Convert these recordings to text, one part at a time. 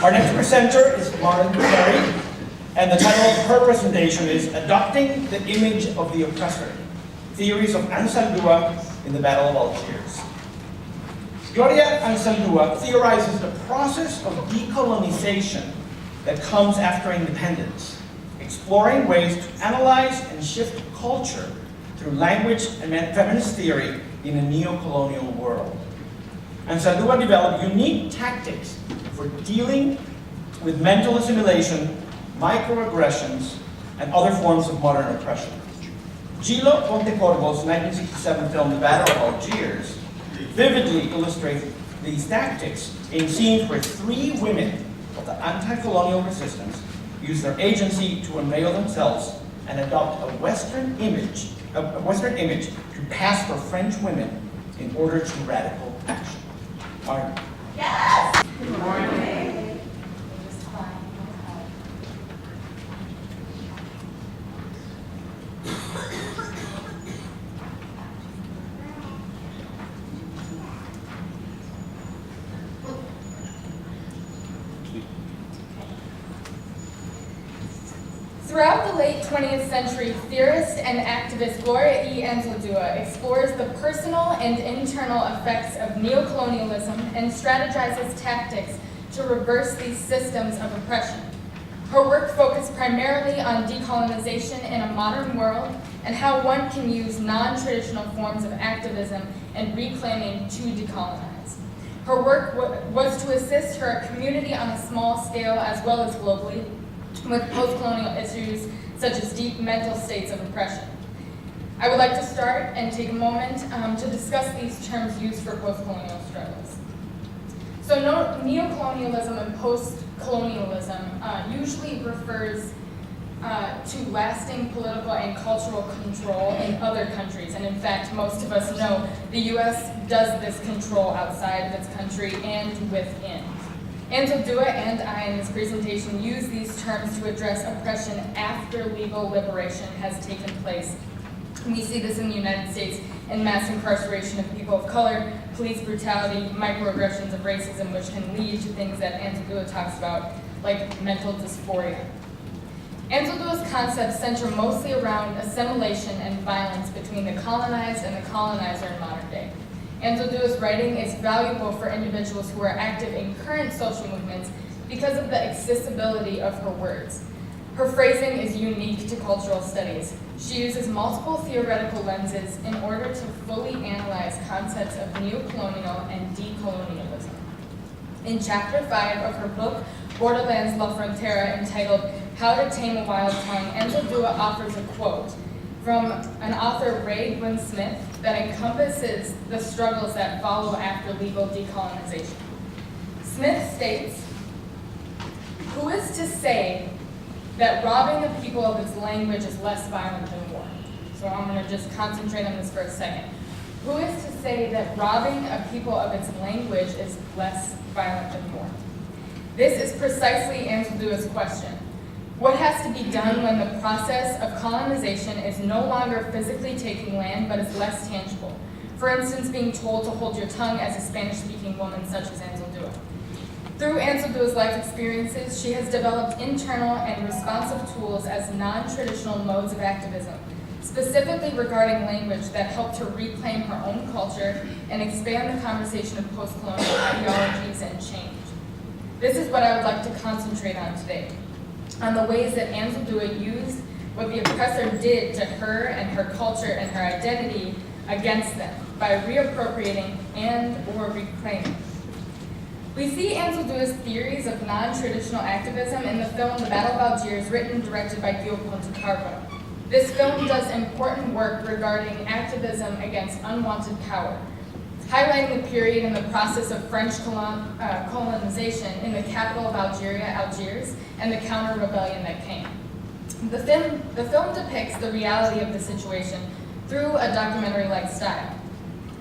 Our next presenter is Maren Carey, and the title of her presentation is Adopting the Image of the Oppressor, Theories of Anzaldúa in the Battle of Algiers. Gloria Anzaldúa theorizes the process of decolonization that comes after independence, exploring ways to analyze and shift culture through language and feminist theory in a neocolonial world. Anzaldúa developed unique tactics for dealing with mental assimilation, microaggressions, and other forms of modern oppression. Gillo Pontecorvo's 1967 film, The Battle of Algiers, vividly illustrates these tactics in scenes where three women of the anti-colonial resistance use their agency to unveil themselves and adopt a Western image to pass for French women in order to radical action. Maren. Yes! Good morning. Throughout the late 20th century, theorist and activist Gloria E. Anzaldúa explores the personal and internal effects of neocolonialism and strategizes tactics to reverse these systems of oppression. Her work focused primarily on decolonization in a modern world and how one can use non-traditional forms of activism and reclaiming to decolonize. Her work was to assist her community on a small scale as well as globally with post-colonial issues such as deep mental states of oppression. I would like to start and take a moment to discuss these terms used for post-colonial struggles. So neocolonialism and post-colonialism usually refers to lasting political and cultural control in other countries. And in fact, most of us know the US does this control outside of its country and within. Anzaldúa and I in this presentation use these terms to address oppression after legal liberation has taken place. We see this in the United States in mass incarceration of people of color, police brutality, microaggressions of racism, which can lead to things that Anzaldúa talks about, like mental dysphoria. Anzaldúa's concepts center mostly around assimilation and violence between the colonized and the colonizer in modern day. Anzaldúa's writing is valuable for individuals who are active in current social movements because of the accessibility of her words. Her phrasing is unique to cultural studies. She uses multiple theoretical lenses in order to fully analyze concepts of neocolonial and decolonialism. In Chapter 5 of her book, Borderlands La Frontera, entitled How to Tame a Wild Tongue, Anzaldúa offers a quote from an author, Ray Gwynn Smith, that encompasses the struggles that follow after legal decolonization. Smith states, "Who is to say that robbing a people of its language is less violent than war?" So I'm going to just concentrate on this for a second. Who is to say that robbing a people of its language is less violent than war? This is precisely Anzaldúa's question. What has to be done when the process of colonization is no longer physically taking land, but is less tangible? For instance, being told to hold your tongue as a Spanish-speaking woman such as Anzaldúa. Through Anzaldúa's life experiences, she has developed internal and responsive tools as non-traditional modes of activism, specifically regarding language that help to reclaim her own culture and expand the conversation of post-colonial ideologies and change. This is what I would like to concentrate on today, on the ways that Anzaldúa used what the oppressor did to her and her culture and her identity against them by reappropriating and or reclaiming. We see Anzaldúa's theories of non-traditional activism in the film The Battle of Algiers, written and directed by Gillo Pontecorvo. This film does important work regarding activism against unwanted power, highlighting the period in the process of French colonization in the capital of Algiers, and the counter-rebellion that came. The film depicts the reality of the situation through a documentary-like style.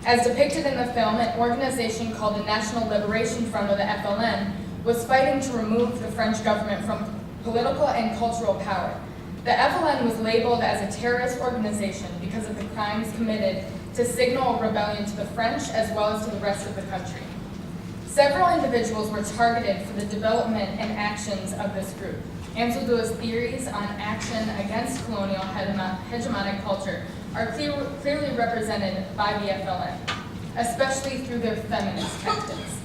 As depicted in the film, an organization called the National Liberation Front, or the FLN, was fighting to remove the French government from political and cultural power. The FLN was labeled as a terrorist organization because of the crimes committed to signal rebellion to the French as well as to the rest of the country. Several individuals were targeted for the development and actions of this group. Anzaldúa's theories on action against colonial hegemonic culture are clearly represented by the FLN, especially through their feminist tactics.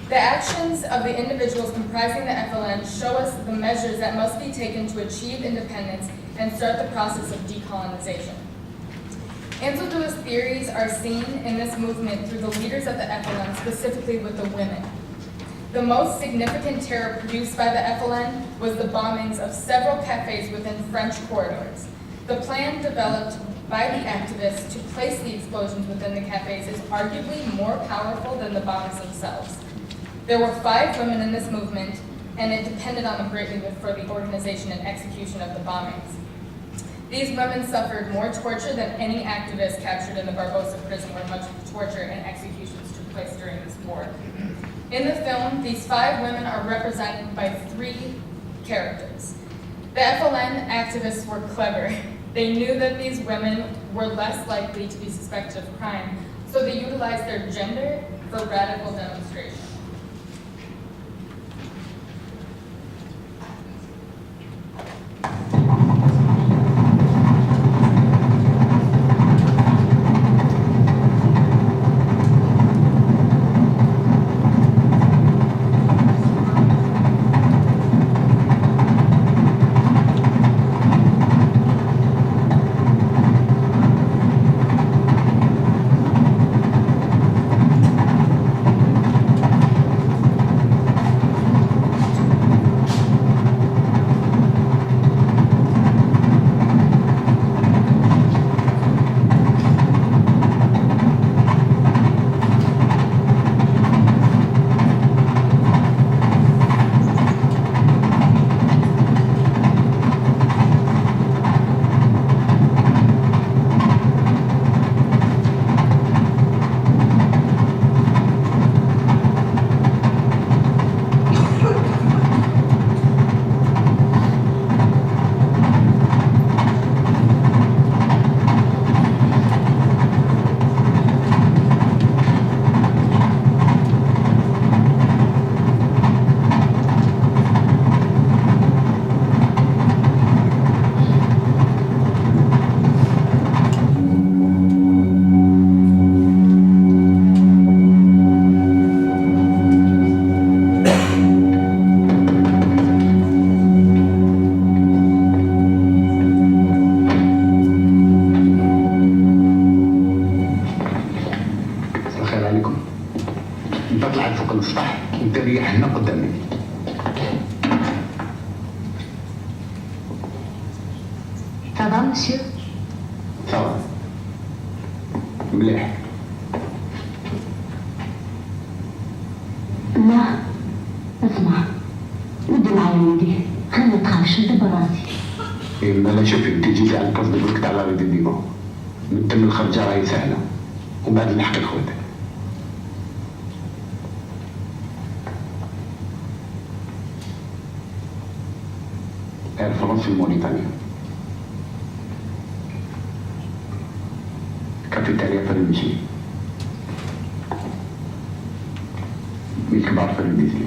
The actions of the individuals comprising the FLN show us the measures that must be taken to achieve independence and start the process of decolonization. Anzaldúa's theories are seen in this movement through the leaders of the FLN, specifically with the women. The most significant terror produced by the FLN was the bombings of several cafes within French corridors. The plan developed by the activists to place the explosions within the cafes is arguably more powerful than the bombs themselves. There were 5 women in this movement, and it depended on them greatly for the organization and execution of the bombings. These women suffered more torture than any activist captured in the Barbosa prison, where much torture and executions took place during this war. In the film, these 5 women are represented by 3 characters. The FLN activists were clever. They knew that these women were less likely to be suspected of crime, so they utilized their gender for radical demonstration. monsieur. صافي مليح. لا اسمع، ودي معايا ولدي، خليني نتخافش ندبر راسي. إما لا شوفي انت جيتي على القصد قلت على ريدي ديما من تم الخرجة راهي سهلة ومن بعد نحكي لخواتك. الفرنسي في موريتانيا كافيتيريا فرنسي من كبار فرنسي.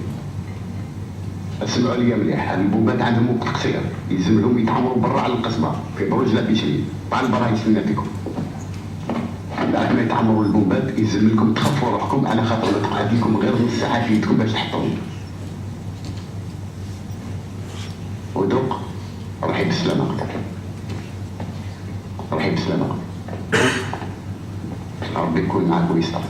اسمعوا لي مليح، البومات عندهم وقت قصير، يلزم لهم يتعمروا برا على القصبه في برج لا بيشري طالع برا يستنى فيكم. بعد ما يتعمروا البومات يلزم لكم تخفوا روحكم على خاطر ما تقعد لكم غير نص ساعه في يدكم باش تحطوهم. ودوق روحي بسلامه، روحي بسلامه، ربي يكون معك ويسترك.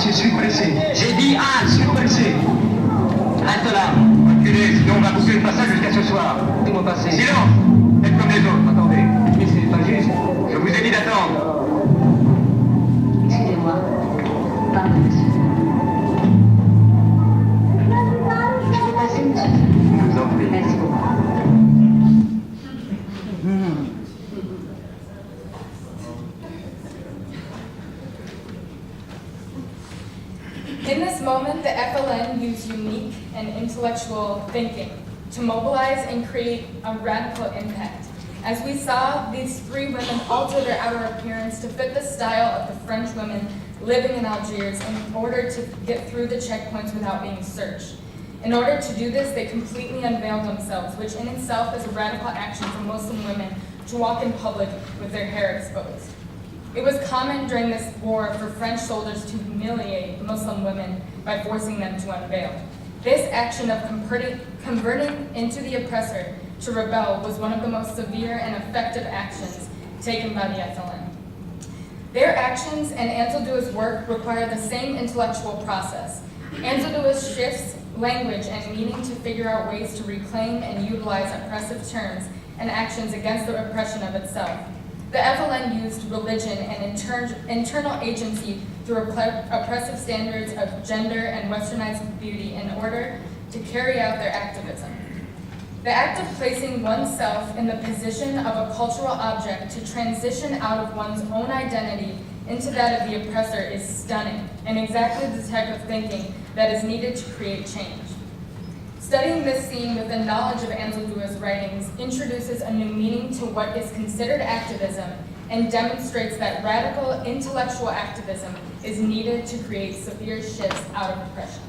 Je suis pressé. J'ai dit ah, je suis pressé. pas. Laissez-moi passer. Silence! Faites comme les autres, attendez. Mais c'est pas juste. Je vous ai dit d'attendre. Excusez-moi. Pardon, monsieur. Je peux passer, monsieur? Je vous en prie. Merci beaucoup. In this moment, the FLN used unique and intellectual thinking to mobilize and create a radical impact. As we saw, these three women altered their outer appearance to fit the style of the French women living in Algiers in order to get through the checkpoints without being searched. In order to do this, they completely unveiled themselves, which in itself is a radical action for Muslim women to walk in public with their hair exposed. It was common during this war for French soldiers to humiliate Muslim women by forcing them to unveil. This action of converting into the oppressor to rebel was one of the most severe and effective actions taken by the FLN. Their actions and Anzaldúa's work require the same intellectual process. Anzaldúa shifts language and meaning to figure out ways to reclaim and utilize oppressive terms and actions against the oppression of itself. The FLN used religion and internal agency through oppressive standards of gender and westernized beauty in order to carry out their activism. The act of placing oneself in the position of a cultural object to transition out of one's own identity into that of the oppressor is stunning, and exactly the type of thinking that is needed to create change. Studying this scene with the knowledge of Anzaldúa's writings introduces a new meaning to what is considered activism and demonstrates that radical intellectual activism is needed to create severe shifts out of oppression.